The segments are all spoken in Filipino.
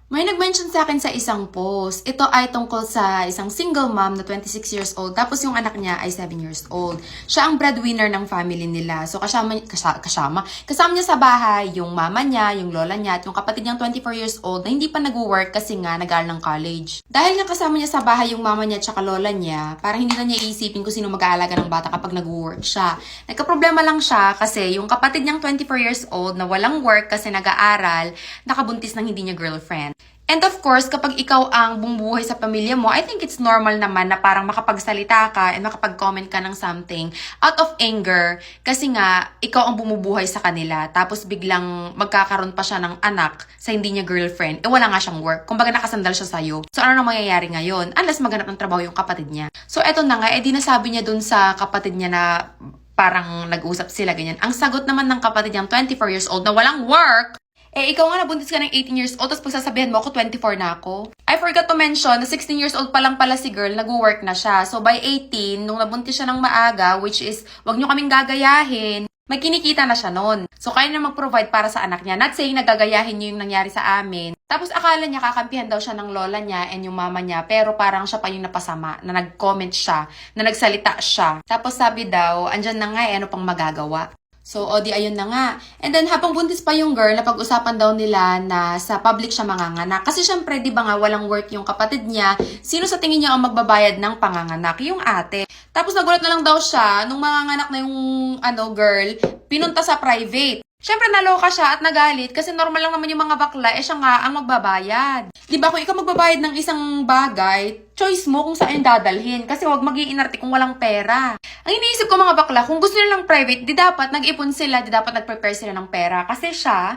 May nag-mention sa akin sa isang post. Ito ay tungkol sa isang single mom na 26 years old. Tapos yung anak niya ay 7 years old. Siya ang breadwinner ng family nila. So kasama niya sa bahay yung mama niya, yung lola niya, at yung kapatid niyang 24 years old na hindi pa nag-work kasi nga nag-aaral ng college. Dahil nga kasama niya sa bahay yung mama niya at saka lola niya, parang hindi na niya iisipin kung sino mag-aalaga ng bata kapag nag-work siya. Nagka-problema lang siya kasi yung kapatid niyang 24 years old na walang work kasi nag-aaral, nakabuntis ng hindi niya girlfriend. And of course, kapag ikaw ang bumubuhay sa pamilya mo, I think it's normal naman na parang makapagsalita ka and makapag-comment ka ng something out of anger kasi nga, ikaw ang bumubuhay sa kanila. Tapos biglang magkakaroon pa siya ng anak sa hindi niya girlfriend. Eh wala nga siyang work. Kumbaga nakasandal siya sa'yo. So ano nang mangyayari ngayon? Unless maghanap ng trabaho yung kapatid niya. So eto na nga, di nasabi niya dun sa kapatid niya na parang nag-usap sila ganyan. Ang sagot naman ng kapatid niyang 24 years old na walang work, eh, ikaw nga nabuntis ka ng 18 years old, tapos pagsasabihan mo ako, 24 na ako. I forgot to mention na 16 years old pa lang pala si girl, nag-work na siya. So, by 18, nung nabuntis siya ng maaga, which is, wag nyo kaming gagayahin, may kinikita na siya nun. So, kaya na mag-provide para sa anak niya. Not saying nagagayahin niyo yung nangyari sa amin. Tapos, akala niya kakampihan daw siya ng lola niya and yung mama niya, pero parang siya pa yung napasama, na nag-comment siya, na nagsalita siya. Tapos, sabi daw, andyan na nga ano pang magagawa. So, di ayun na nga. And then, habang buntis pa yung girl, napag-usapan daw nila na sa public siya manganganak. Kasi syempre, di ba nga, walang work yung kapatid niya. Sino sa tingin niya ang magbabayad ng panganganak? Yung ate. Tapos, nagulat na lang daw siya, nung manganganak na yung, girl, pinunta sa private. Syempre, naloka siya at nagalit kasi normal lang naman yung mga bakla, siya nga ang magbabayad. Di ba kung ikaw magbabayad ng isang bagay, choice mo kung saan dadalhin kasi huwag mag-iinarte kung walang pera. Ang iniisip ko mga bakla, kung gusto nilang private, di dapat nag-ipon sila, di dapat nag-prepare sila ng pera kasi siya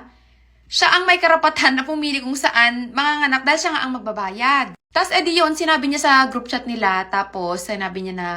ang may karapatan na pumili kung saan manganganak dahil siya nga ang magbabayad. Tapos edi yun, sinabi niya sa group chat nila, tapos sinabi niya na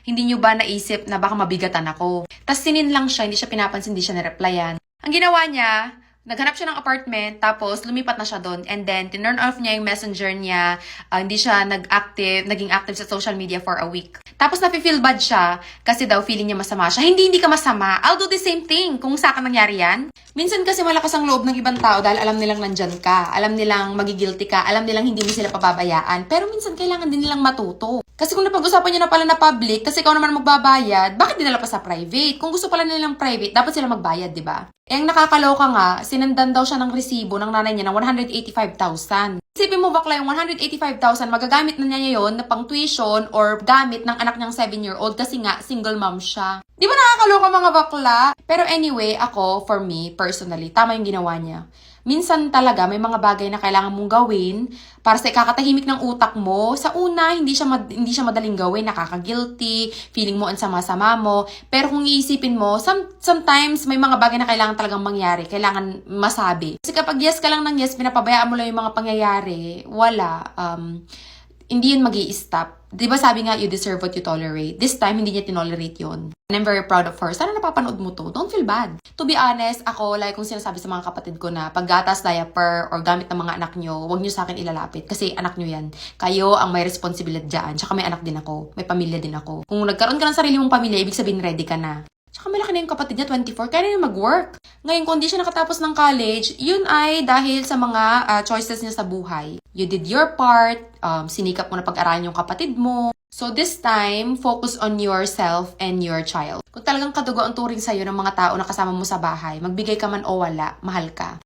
hindi niyo ba naisip na baka mabigatan ako. Tapos sinin lang siya, hindi siya pinapansin, hindi siya nireplyan. Ang ginawa niya, naghanap siya ng apartment, tapos lumipat na siya doon. And then, tinurn off niya yung messenger niya. Hindi siya naging active sa social media for a week. Tapos, nafe-feel bad siya kasi daw feeling niya masama siya. Hindi ka masama. I'll do the same thing kung sa akin nangyari yan. Minsan kasi malakas ang loob ng ibang tao dahil alam nilang nandyan ka. Alam nilang magigilty ka. Alam nilang hindi mo sila pababayaan. Pero minsan kailangan din nilang matuto. Kasi kung napag-usapan niyo na pala na public, kasi ikaw naman magbabayad, bakit dinala pa sa private? Kung gusto pala nilang private, dapat sila magbayad, di ba? Eh, ang nakakaloka nga, sinendan daw siya ng resibo ng nanay niya ng 185,000. Isipin mo bakla yung 185,000, magagamit na niya yun na pang tuition or gamit ng anak niyang 7-year-old kasi nga single mom siya. Di ba nakakaloka mga bakla? Pero anyway, ako, for me, personally, tama yung ginawa niya. Minsan talaga may mga bagay na kailangan mong gawin para sa ikakatahimik ng utak mo. Sa una, hindi siya madaling gawin, nakaka-guilty, feeling mo ang sama-sama mo. Pero kung iisipin mo, sometimes may mga bagay na kailangan talagang mangyari, kailangan masabi. Kasi kapag yes ka lang ng yes, pinapabayaan mo lang yung mga pangyayari, wala. Hindi yun magi-stop. Di ba sabi nga, you deserve what you tolerate. This time, hindi niya tinolerate yun. And I'm very proud of her. Sana napapanood mo to. Don't feel bad. To be honest, ako, like kung sinasabi sa mga kapatid ko na paggatas, diaper, or gamit ng mga anak nyo, huwag nyo sa akin ilalapit. Kasi anak nyo yan. Kayo ang may responsibilidad dyan. Tsaka may anak din ako. May pamilya din ako. Kung nagkaroon ka ng sarili mong pamilya, ibig sabihin ready ka na. Tsaka malaki na yung kapatid niya, 24, kaya na yung mag-work. Ngayon, kung di siya nakatapos ng college, yun ay dahil sa mga choices niya sa buhay. You did your part, sinikap mo na pag-aralan yung kapatid mo. So this time, focus on yourself and your child. Kung talagang kadugo ang turing sa'yo ng mga tao na kasama mo sa bahay, magbigay ka man o wala, mahal ka.